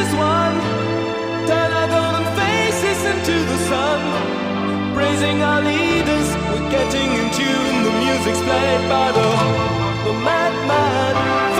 as one. Turn our golden faces into the sun. Praising our leaders, we're getting in tune. The music's played by the madman.